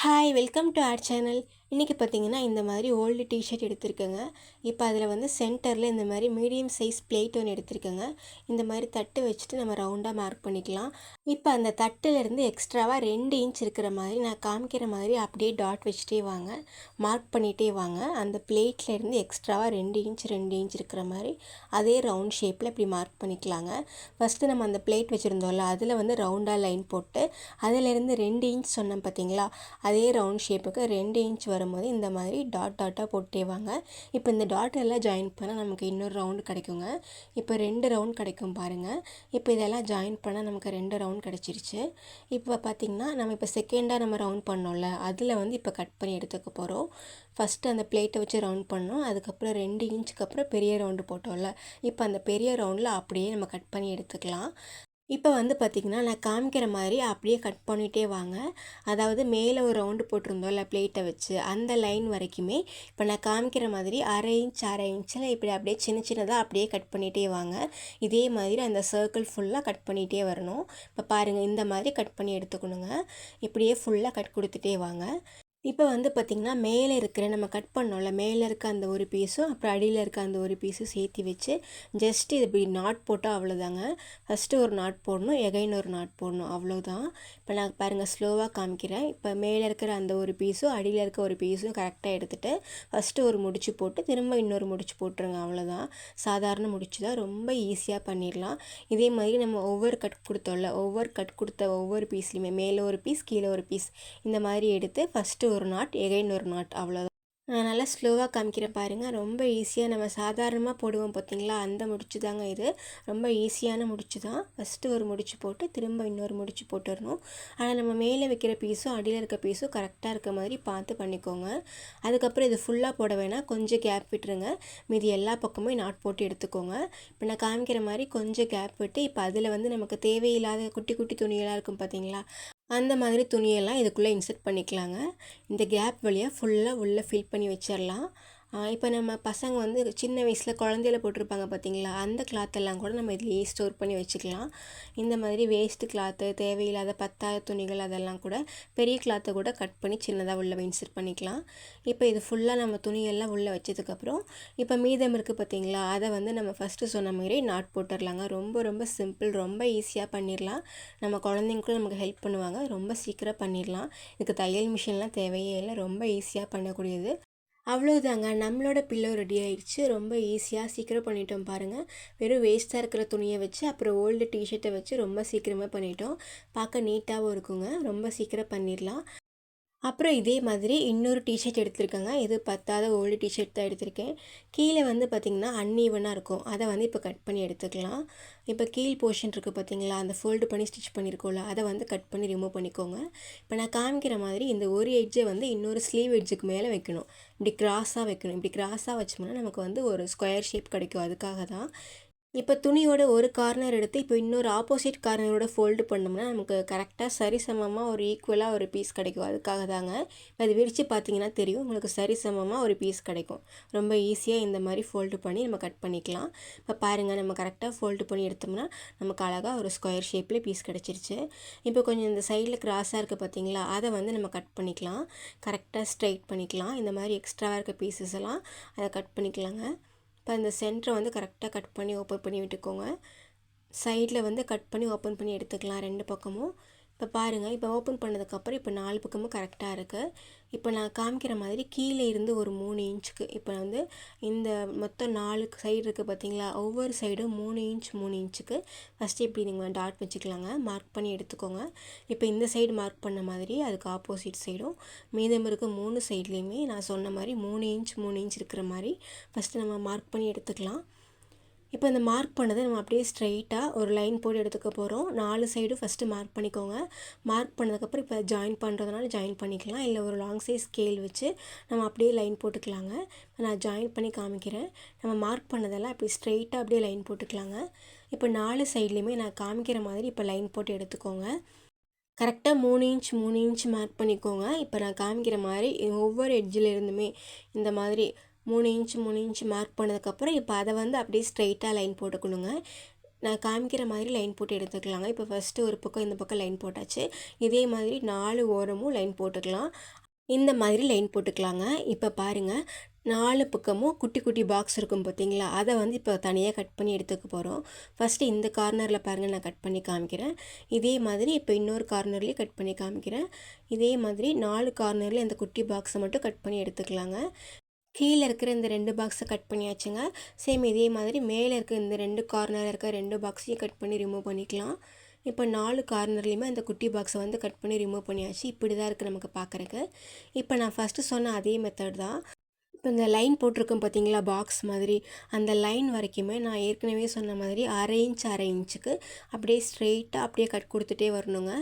Hi welcome to our channel. இன்றைக்கி பார்த்தீங்கன்னா இந்த மாதிரி ஓல்டு டிஷர்ட் எடுத்திருக்கேங்க. இப்போ அதில் வந்து சென்டரில் இந்த மாதிரி மீடியம் சைஸ் பிளேட் ஒன்று எடுத்திருக்கேங்க. இந்த மாதிரி தட்டு வச்சுட்டு நம்ம ரவுண்டாக மார்க் பண்ணிக்கலாம். இப்போ அந்த தட்டுலேருந்து எக்ஸ்ட்ராவாக 2 இன்ச் இருக்கிற மாதிரி நான் காமிக்கிற மாதிரி அப்படியே டாட் வச்சுட்டே வாங்க, மார்க் பண்ணிகிட்டே வாங்க. அந்த பிளேட்லேருந்து எக்ஸ்ட்ராவாக 2 இன்ச் இருக்கிற மாதிரி அதே ரவுண்ட் ஷேப்பில் இப்படி மார்க் பண்ணிக்கலாங்க. ஃபஸ்ட்டு நம்ம அந்த பிளேட் வச்சுருந்தோம்ல, அதில் வந்து ரவுண்டாக லைன் போட்டு அதிலேருந்து 2 இன்ச் சொன்னோம் பார்த்தீங்களா, அதே ரவுண்ட் ஷேப்புக்கு 2 இன்ச் வரும்போது இந்த மாதிரி டாட் டாட்டாக போட்டே வாங்க. இப்போ இந்த டாட் எல்லாம் ஜாயின் பண்ணால் நமக்கு இன்னொரு ரவுண்டு கிடைக்குங்க. இப்போ 2 ரவுண்ட் கிடைக்கும் பாருங்கள். இப்போ இதெல்லாம் ஜாயின் பண்ணால் நமக்கு 2 ரவுண்ட் கிடச்சிருச்சு. இப்போ பார்த்திங்கன்னா நம்ம இப்போ செகண்டாக நம்ம ரவுண்ட் பண்ணோம்ல, அதில் வந்து இப்போ கட் பண்ணி எடுத்துக்க போகிறோம். ஃபஸ்ட்டு அந்த பிளேட்டை வச்சு ரவுண்ட் பண்ணோம், அதுக்கப்புறம் 2 இன்ச்சுக்கு அப்புறம் பெரிய ரவுண்டு போட்டோம்ல, இப்போ அந்த பெரிய ரவுண்டில் அப்படியே நம்ம கட் பண்ணி எடுத்துக்கலாம். இப்போ வந்து பார்த்திங்கன்னா நான் காமிக்கிற மாதிரி அப்படியே கட் பண்ணிகிட்டே வாங்க. அதாவது மேலே ஒரு ரவுண்டு போட்டிருந்தோம்ல பிளேட்டை வச்சு, அந்த லைன் வரைக்குமே இப்போ நான் காமிக்கிற மாதிரி அரை இன்ச்சில் இப்படி அப்படியே சின்ன சின்னதாக அப்படியே கட் பண்ணிகிட்டே வாங்க. இதே மாதிரி அந்த சர்க்கிள் ஃபுல்லாக கட் பண்ணிகிட்டே வரணும். இப்போ பாருங்கள், இந்த மாதிரி கட் பண்ணி எடுத்துக்கணுங்க. இப்படியே ஃபுல்லாக கட் கொடுத்துட்டே வாங்க. இப்போ வந்து பார்த்திங்கன்னா மேலே இருக்கிற நம்ம கட் பண்ணோம்ல, மேலே இருக்க அந்த ஒரு பீஸும் அப்புறம் அடியில் இருக்க அந்த ஒரு பீஸும் சேர்த்து வச்சு ஜஸ்ட் இது இப்படி நாட் போட்டால் அவ்வளோதாங்க. ஃபஸ்ட்டு ஒரு நாட் போடணும், எகைன் ஒரு நாட் போடணும், அவ்வளோதான். இப்போ நான் பாருங்கள் ஸ்லோவாக காமிக்கிறேன். இப்போ மேலே இருக்கிற அந்த ஒரு பீஸும் அடியில் இருக்க ஒரு பீஸும் கரெக்டாக எடுத்துகிட்டு ஃபஸ்ட்டு ஒரு முடிச்சு போட்டு திரும்ப இன்னொரு முடிச்சு போட்டுருங்க, அவ்வளோதான். சாதாரண முடிச்சு தான், ரொம்ப ஈஸியாக பண்ணிடலாம். இதே மாதிரி நம்ம ஒவ்வொரு கட் கொடுத்தோம்ல, ஒவ்வொரு பீஸ்லையுமே மேலே ஒரு பீஸ் கீழே ஒரு பீஸ் இந்த மாதிரி எடுத்து ஃபஸ்ட்டு ஒரு நாட் எகைன் ஒரு நாட், அவ்வளோதான். நான் நல்லா ஸ்லோவாக காமிக்கிறேன் பாருங்கள். ரொம்ப ஈஸியாக நம்ம சாதாரணமாக போடுவோம் பார்த்தீங்களா, அந்த முடிச்சு தாங்க இது. ரொம்ப ஈஸியான முடிச்சு தான். ஃபஸ்ட்டு ஒரு முடிச்சு போட்டு திரும்ப இன்னொரு முடிச்சு போட்டுடணும். ஆனால் நம்ம மேலே வைக்கிற பீஸும் அடியில் இருக்க பீஸும் கரெக்டாக இருக்க மாதிரி பார்த்து பண்ணிக்கோங்க. அதுக்கப்புறம் இது ஃபுல்லாக போட வேணாம், கொஞ்சம் கேப் விட்டுருங்க. மீதி எல்லா பக்கமும் நாட் போட்டு எடுத்துக்கோங்க. இப்போ நான் காமிக்கிற மாதிரி கொஞ்சம் கேப் விட்டு இப்போ அதில் வந்து நமக்கு தேவையில்லாத குட்டி குட்டி துணியெல்லாம் இருக்கும் பார்த்தீங்களா, அந்த மாதிரி துணியெல்லாம் இதுக்குள்ளே இன்சர்ட் பண்ணிக்கலாங்க. இந்த கேப் வழியாக ஃபுல்லாக உள்ளே ஃபில் பண்ணி வச்சிடலாம். இப்போ நம்ம பசங்க வந்து சின்ன வயசில் குழந்தையில போட்டிருப்பாங்க பார்த்தீங்களா, அந்த கிளாத்தெல்லாம் கூட நம்ம இதுலேயே ஸ்டோர் பண்ணி வச்சுக்கலாம். இந்த மாதிரி வேஸ்ட்டு கிளாத்து, தேவையில்லாத பத்தாத துணிகள் அதெல்லாம் கூட பெரிய கிளாத்தை கூட கட் பண்ணி சின்னதாக உள்ளே இன்சர்ட் பண்ணிக்கலாம். இப்போ இது ஃபுல்லாக நம்ம துணியெல்லாம் உள்ளே வச்சதுக்கப்புறம் இப்போ மீதம் இருக்குது பார்த்தீங்களா, அதை வந்து நம்ம ஃபஸ்ட்டு சொன்ன மாதிரி நாட் போட்டுடலாங்க. ரொம்ப ரொம்ப சிம்பிள், ரொம்ப ஈஸியாக பண்ணிடலாம். நம்ம குழந்தைங்க கூட நமக்கு ஹெல்ப் பண்ணுவாங்க, ரொம்ப சீக்கிரம் பண்ணிடலாம். இதுக்கு தையல் மிஷின்லாம் தேவையே இல்லை, ரொம்ப ஈஸியாக பண்ணக்கூடியது. அவ்வளோதாங்க, நம்மளோட பில்லோ ரெடி ஆயிடுச்சு. ரொம்ப ஈஸியாக சீக்கிரம் பண்ணிட்டோம் பாருங்கள். வெறும் வேஸ்ட்டாக இருக்கிற துணியை வச்சு அப்புறம் ஓல்டு டிஷர்ட்டை வச்சு ரொம்ப சீக்கிரமாக பண்ணிட்டோம். பார்க்க நீட்டாகவும் இருக்குங்க, ரொம்ப சீக்கிரம் பண்ணிடலாம். அப்புறம் இதே மாதிரி இன்னொரு டிஷர்ட் எடுத்திருக்கேங்க. இது பத்தாத ஓல்டு டிஷர்ட் தான் எடுத்திருக்கேன். கீழே வந்து பார்த்திங்கன்னா அன்ஈவனாக இருக்கும், அதை வந்து இப்போ கட் பண்ணி எடுத்துக்கலாம். இப்போ கீழ் போர்ஷன் இருக்குது பார்த்தீங்களா, அந்த ஃபோல்டு பண்ணி ஸ்டிச் பண்ணியிருக்கோம்ல, அதை வந்து கட் பண்ணி ரிமூவ் பண்ணிக்கோங்க. இப்போ நான் காமிக்கிற மாதிரி இந்த ஒரு எட்ஜை வந்து இன்னொரு ஸ்லீவ் எட்ஜுக்கு மேலே வைக்கணும். இப்படி கிராஸாக வைக்கணும். இப்படி கிராஸாக வச்சோம்னா நமக்கு வந்து ஒரு ஸ்கொயர் ஷேப் கிடைக்கும், அதுக்காக தான். இப்போ துணியோட ஒரு கார்னர் எடுத்து இப்போ இன்னொரு ஆப்போசிட் கார்னரோட ஃபோல்டு பண்ணோம்னா நமக்கு கரெக்டாக சரிசமமாக ஒரு ஈக்குவலாக ஒரு பீஸ் கிடைக்கும், அதுக்காக தாங்க. இப்போ அது விரித்து பார்த்தீங்கன்னா தெரியும், உங்களுக்கு சரிசமமாக ஒரு பீஸ் கிடைக்கும். ரொம்ப ஈஸியாக இந்த மாதிரி ஃபோல்டு பண்ணி நம்ம கட் பண்ணிக்கலாம். இப்போ பாருங்கள், நம்ம கரெக்டாக ஃபோல்டு பண்ணி எடுத்தோம்னா நமக்கு அழகாக ஒரு ஸ்கொயர் ஷேப்பில் பீஸ் கிடச்சிருச்சு. இப்போ கொஞ்சம் இந்த சைடில் கிராஸாக இருக்குது பார்த்தீங்களா, அதை வந்து நம்ம கட் பண்ணிக்கலாம். கரெக்டாக ஸ்ட்ரைட் பண்ணிக்கலாம். இந்த மாதிரி எக்ஸ்ட்ராவாக இருக்க பீசஸ் எல்லாம் அதை கட் பண்ணிக்கலாங்க. இப்போ இந்த சென்டரை வந்து கரெக்டாக கட் பண்ணி ஓப்பன் பண்ணி விட்டுக்கோங்க. சைடில் வந்து கட் பண்ணி ஓப்பன் பண்ணி எடுத்துக்கலாம் 2 பக்கமும். இப்போ பாருங்கள், இப்போ ஓப்பன் பண்ணதுக்கப்புறம் இப்போ 4 பக்கமும் கரெக்டாக இருக்குது. இப்போ நான் காமிக்கிற மாதிரி கீழே இருந்து ஒரு 3 இன்ச்சுக்கு இப்போ வந்து இந்த மொத்தம் 4 சைடு இருக்குது பார்த்தீங்களா, ஒவ்வொரு சைடும் 3 இன்ச்சுக்கு ஃபஸ்ட்டு இப்படி நீங்கள் டாட் வச்சுக்கலாங்க. மார்க் பண்ணி எடுத்துக்கோங்க. இப்போ இந்த சைடு மார்க் பண்ண மாதிரி அதுக்கு ஆப்போசிட் சைடும் மீதம் இருக்க 3 சைட்லேயுமே நான் சொன்ன மாதிரி 3 இன்ச் இருக்கிற மாதிரி ஃபஸ்ட்டு நம்ம மார்க் பண்ணி எடுத்துக்கலாம். இப்போ இந்த மார்க் பண்ணதை நம்ம அப்படியே ஸ்ட்ரைட்டாக ஒரு லைன் போட்டு எடுத்துக்க போகிறோம். 4 சைடும் ஃபஸ்ட்டு மார்க் பண்ணிக்கோங்க. மார்க் பண்ணதுக்கப்புறம் இப்போ ஜாயின் பண்ணுறதுனால ஜாயின் பண்ணிக்கலாம், இல்லை ஒரு லாங் சைஸ் ஸ்கேல் வச்சு நம்ம அப்படியே லைன் போட்டுக்கலாங்க. நான் ஜாயின் பண்ணி காமிக்கிறேன். நம்ம மார்க் பண்ணதெல்லாம் அப்படி ஸ்ட்ரைட்டாக அப்படியே லைன் போட்டுக்கலாங்க. இப்போ 4 சைட்லேயுமே நான் காமிக்கிற மாதிரி இப்போ லைன் போட்டு எடுத்துக்கோங்க. கரெக்டாக 3 இன்ச் மார்க் பண்ணிக்கோங்க. இப்போ நான் காமிக்கிற மாதிரி ஒவ்வொரு எட்ஜில் இருந்துமே இந்த மாதிரி 3 இன்ச் மார்க் பண்ணதுக்கப்புறம் இப்போ அதை வந்து அப்படியே ஸ்ட்ரைட்டாக லைன் போட்டுக்கணுங்க. நான் காமிக்கிற மாதிரி லைன் போட்டு எடுத்துக்கலாங்க. இப்போ ஃபஸ்ட்டு ஒரு பக்கம் இந்த பக்கம் லைன் போட்டாச்சு. இதே மாதிரி 4 ஓரமும் லைன் போட்டுக்கலாம். இந்த மாதிரி லைன் போட்டுக்கலாங்க. இப்போ பாருங்கள், 4 பக்கமும் குட்டி குட்டி பாக்ஸ் இருக்கும் பார்த்தீங்களா, அதை வந்து இப்போ தனியாக கட் பண்ணி எடுத்துக்க போகிறோம். ஃபஸ்ட்டு இந்த கார்னரில் பாருங்கள், நான் கட் பண்ணி காமிக்கிறேன். இதே மாதிரி இப்போ இன்னொரு கார்னர்லேயும் கட் பண்ணி காமிக்கிறேன். இதே மாதிரி 4 கார்னரில் இந்த குட்டி பாக்ஸை மட்டும் கட் பண்ணி எடுத்துக்கலாங்க. கீழே இருக்கிற இந்த 2 பாக்ஸை கட் பண்ணியாச்சுங்க. சேம் இதே மாதிரி மேலே இருக்க இந்த 2 கார்னரில் இருக்க 2 பாக்ஸையும் கட் பண்ணி ரிமூவ் பண்ணிக்கலாம். இப்போ 4 கார்னர்லேயுமே அந்த குட்டி பாக்ஸை வந்து கட் பண்ணி ரிமூவ் பண்ணியாச்சு. இப்படி தான் இருக்குது நமக்கு பார்க்குறக்கு. இப்போ நான் ஃபஸ்ட்டு சொன்ன அதே மெத்தட் தான். இப்போ இந்த லைன் போட்டிருக்கோம் பார்த்தீங்களா, பாக்ஸ் மாதிரி, அந்த லைன் வரைக்குமே நான் ஏற்கனவே சொன்ன மாதிரி 1/2 இன்ச் 1/2 இன்ச்சுக்கு அப்படியே ஸ்ட்ரெயிட்டாக அப்படியே கட் கொடுத்துட்டே வரணுங்க.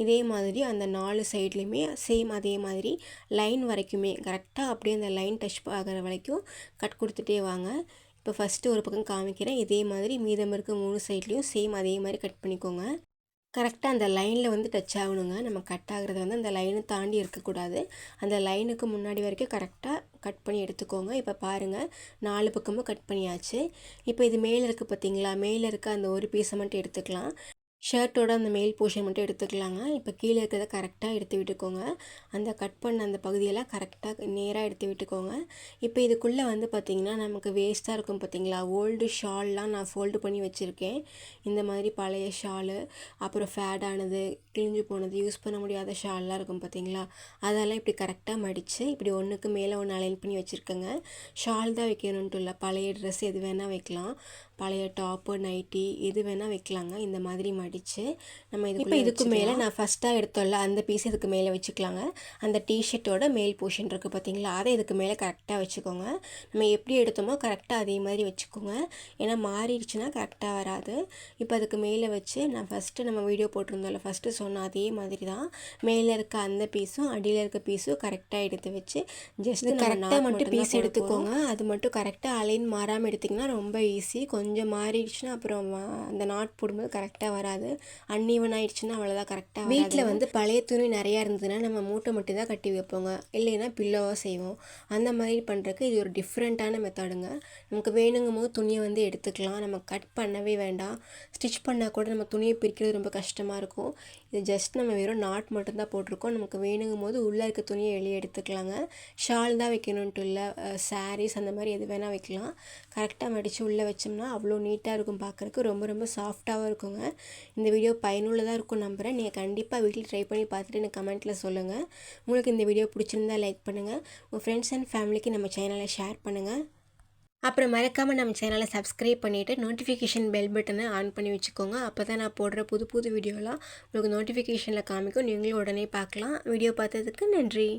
இதே மாதிரி அந்த 4 சைட்லேயுமே சேம் அதே மாதிரி லைன் வரைக்குமே கரெக்டாக அப்படியே அந்த லைன் டச் ஆகிற வரைக்கும் கட் கொடுத்துட்டே வாங்க. இப்போ ஃபஸ்ட்டு ஒரு பக்கம் காமிக்கிறேன். இதே மாதிரி மீதம் இருக்க 3 சைட்லேயும் சேம் அதே மாதிரி கட் பண்ணிக்கோங்க. கரெக்டாக அந்த லைனில் வந்து டச் ஆகணுங்க. நம்ம கட் ஆகிறது வந்து அந்த லைனை தாண்டி இருக்கக்கூடாது. அந்த லைனுக்கு முன்னாடி வரைக்கும் கரெக்டாக கட் பண்ணி எடுத்துக்கோங்க. இப்போ பாருங்கள், 4 பக்கமும் கட் பண்ணியாச்சு. இப்போ இது மேலே இருக்குது பார்த்தீங்களா, மேலே இருக்க அந்த ஒரு பீஸை மட்டும் எடுத்துக்கலாம். ஷர்ட்டோட அந்த மேல் போர்ஷன் மட்டும் எடுத்துக்கலாங்க. இப்போ கீழே இருக்கிறத கரெக்டாக எடுத்து விட்டுக்கோங்க. அந்த கட் பண்ண அந்த பகுதியெல்லாம் கரெக்டாக நேராக எடுத்து விட்டுக்கோங்க. இப்போ இதுக்குள்ளே வந்து பார்த்திங்கன்னா நமக்கு வேஸ்ட்டாக இருக்கும் பார்த்தீங்களா, ஓல்டு ஷால்லாம் நான் ஃபோல்டு பண்ணி வச்சுருக்கேன். இந்த மாதிரி பழைய ஷாலு, அப்புறம் ஃபேடானது, கிழிஞ்சு போனது, யூஸ் பண்ண முடியாத ஷால்லாம் இருக்கும் பார்த்தீங்களா, அதெல்லாம் இப்படி கரெக்டாக மடித்து இப்படி ஒன்றுக்கு மேலே ஒன்று அலைன் பண்ணி வச்சுருக்கேங்க. ஷால் தான் வைக்கணுன்ட்டு இல்லை, பழைய ட்ரெஸ் எது வேணால் வைக்கலாம். பழைய டாப்பு, நைட்டி எது வேணால் வைக்கலாங்க. இந்த மாதிரி மடித்து நம்ம இப்போ இதுக்கு மேலே நான் ஃபஸ்ட்டாக எடுத்தோம்ல அந்த பீஸ் இதுக்கு மேலே வச்சுக்கலாங்க. அந்த டிஷர்ட்டோட மேல் போர்ஷன் இருக்குது பார்த்தீங்களா, அதை இதுக்கு மேலே கரெக்டாக வச்சுக்கோங்க. நம்ம எப்படி எடுத்தோமோ கரெக்டாக அதே மாதிரி வச்சுக்கோங்க. ஏன்னா மாறிடுச்சுன்னா கரெக்டாக வராது. இப்போ அதுக்கு மேலே வச்சு நான் ஃபஸ்ட்டு நம்ம வீடியோ போட்டிருந்தோம்ல, ஃபஸ்ட்டு சொன்ன அதே மாதிரி தான் மேலே இருக்க அந்த பீஸும் அடியில் இருக்க பீஸும் கரெக்டாக எடுத்து வச்சு ஜஸ்ட் கரெக்டாக மட்டும் பீஸ் எடுத்துக்கோங்க. அது மட்டும் கரெக்டாக அலைன் மாறாமல் எடுத்திங்கன்னா ரொம்ப ஈஸி. கொஞ்சம் மாறிடுச்சுன்னா அப்புறம் அந்த நாட் போடும்போது கரெக்டாக வராது. அன்ஈவன் ஆயிடுச்சுன்னா அவ்வளோதான், கரெக்டாக. வீட்டில் வந்து பழைய துணி நிறையா இருந்ததுன்னா நம்ம மூட்டை மட்டும் தான் கட்டி வைப்போங்க, இல்லைன்னா பில்லோவாக செய்வோம். அந்த மாதிரி பண்ணுறதுக்கு இது ஒரு டிஃப்ரெண்ட்டான மெத்தடுங்க. நமக்கு வேணுங்கும் போது துணியை வந்து எடுத்துக்கலாம். நம்ம கட் பண்ணவே வேண்டாம். ஸ்டிச் பண்ணால் கூட நம்ம துணியை பிரிக்கிறது ரொம்ப கஷ்டமாக இருக்கும். இது ஜஸ்ட் நம்ம வெறும் நாட் மட்டும்தான் போட்டிருக்கோம். நமக்கு வேணுங்கும் போது உள்ளே இருக்க துணியை வெளியே எடுத்துக்கலாங்க. ஷால் தான் வைக்கணுன்ட்டு இல்லை, சாரீஸ் அந்த மாதிரி எது வேணால் வைக்கலாம். கரெக்டாக மடித்து உள்ளே வச்சோம்னா அவ்வளோ நீட்டாக இருக்கும், பார்க்குறக்கு ரொம்ப ரொம்ப சாஃப்டாகவும் இருக்குங்க. இந்த வீடியோ பயனுள்ளதாக இருக்கும் நம்புகிறேன். நீங்கள் கண்டிப்பாக வீட்டில் ட்ரை பண்ணி பார்த்துட்டு எனக்கு கமெண்ட்டில் சொல்லுங்கள். உங்களுக்கு இந்த வீடியோ பிடிச்சிருந்தா லைக் பண்ணுங்கள். உங்கள் ஃப்ரெண்ட்ஸ் அண்ட் ஃபேமிலிக்கு நம்ம சேனலை ஷேர் பண்ணுங்கள். அப்புறம் மறக்காமல் நம்ம சேனலை சப்ஸ்கிரைப் பண்ணிவிட்டு நோட்டிஃபிகேஷன் பெல் பட்டனை ஆன் பண்ணி வச்சுக்கோங்க. அப்போ தான் நான் போடுற புது புது வீடியோலாம் உங்களுக்கு நோட்டிஃபிகேஷனில் காமிக்கும். நீங்களும் உடனே பார்க்கலாம். வீடியோ பார்த்ததுக்கு நன்றி.